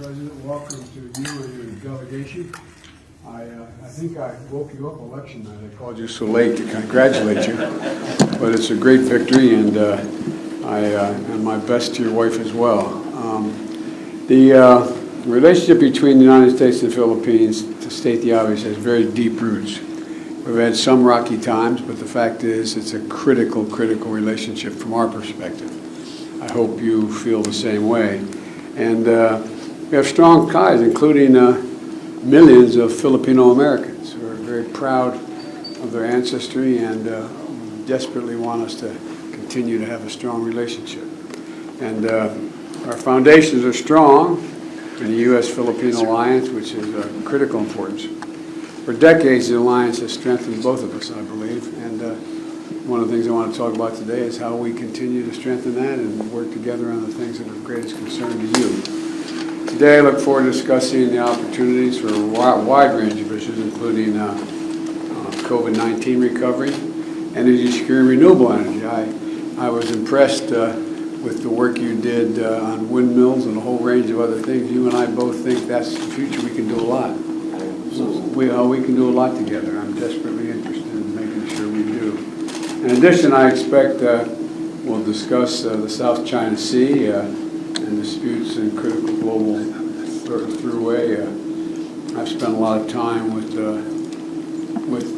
President, welcome to you and your delegation. I think I woke you up election night. I called you so late to congratulate you, but it's a great victory, and and my best to your wife as well. The relationship between the United States and the Philippines, to state the obvious, has very deep roots. We've had some rocky times, but the fact is it's a critical relationship from our perspective. I hope you feel the same way. And we have strong ties, including millions of Filipino Americans who are very proud of their ancestry and desperately want us to continue to have a strong relationship. And our foundations are strong in the U.S.-Philippine alliance, which is of critical importance. For decades, the alliance has strengthened both of us, I believe. And one of the things I want to talk about today is how we continue to strengthen that and work together on the things that are of greatest concern to you. Today, I look forward to discussing the opportunities for a wide range of issues, including COVID-19 recovery, energy security, renewable energy. I was impressed with the work you did on windmills and a whole range of other things. You and I both think that's the future. We can do a lot. We can do a lot together. I'm desperately interested in making sure we do. In addition, I expect we'll discuss the South China Sea and disputes in critical global throughway. I've spent a lot of time with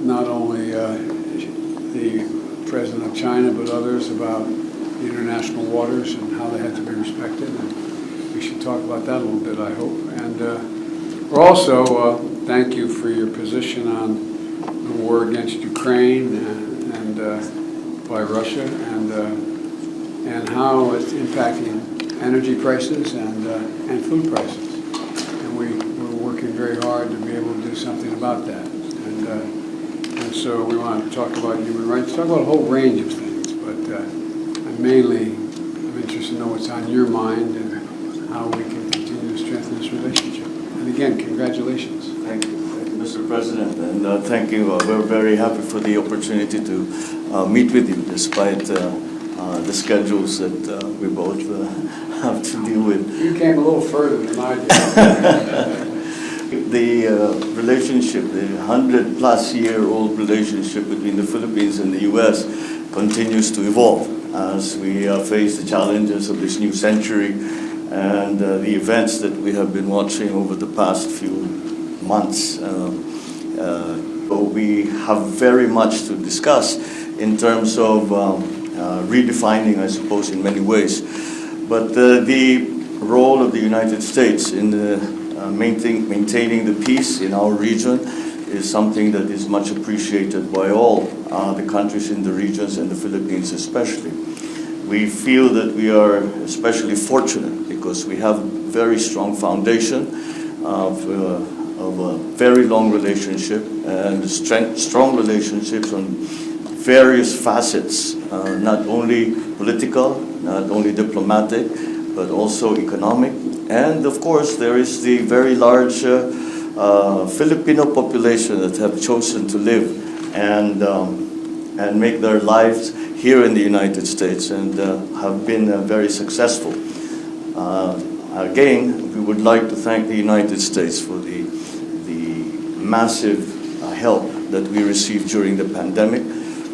not only the President of China but others about the international waters and how they have to be respected. And we should talk about that a little bit, I hope. And we're also thank you for your position on the war against Ukraine and by Russia and how it's impacting energy prices and food prices. And we're working very hard to be able to do something about that. And so we want to talk about human rights, talk about a whole range of things, but I'm interested to know what's on your mind and how we can continue to strengthen this relationship. And again, congratulations. Thank you, Mr. President, and thank you. We're very happy for the opportunity to meet with you despite the schedules that we both have to deal with. You came a little further than I did. The relationship, the 100-plus-year-old relationship between the Philippines and the U.S. continues to evolve as we face the challenges of this new century and the events that we have been watching over the past few months. We have very much to discuss in terms of redefining, I suppose, in many ways. But the role of the United States in maintaining the peace in our region is something that is much appreciated by all the countries in the regions and the Philippines especially. We feel that we are especially fortunate because we have a very strong foundation of a very long relationship and strong relationships on various facets, not only political, not only diplomatic, but also economic. And of course, there is the very large Filipino population that have chosen to live and make their lives here in the United States and have been very successful. Again, we would like to thank the United States for the massive help that we received during the pandemic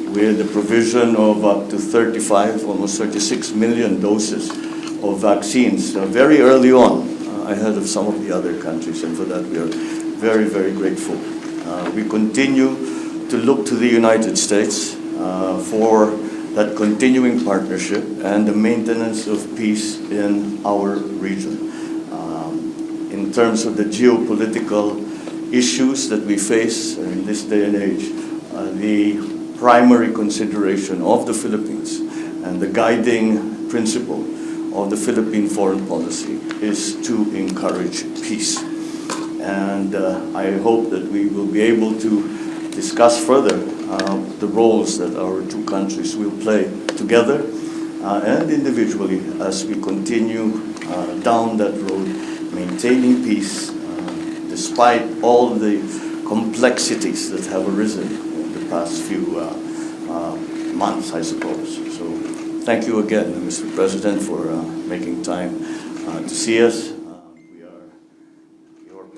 with the provision of up to 35, almost 36 million doses of vaccines very early on, ahead of some of the other countries, and for that we are very grateful. We continue to look to the United States for that continuing partnership and the maintenance of peace in our region. In terms of the geopolitical issues that we face in this day and age, the primary consideration of the Philippines and the guiding principle of the Philippine foreign policy is to encourage peace. And I hope that we will be able to discuss further the roles that our two countries will play together and individually as we continue down that road, maintaining peace despite all the complexities that have arisen in the past few months, I suppose. So thank you again, Mr. President, for making time to see us. We are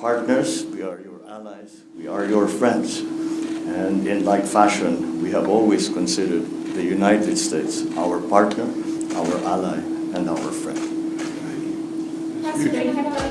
partners, we are your allies, we are your friends. And in like fashion, we have always considered the United States our partner, our ally, and our friend. Future.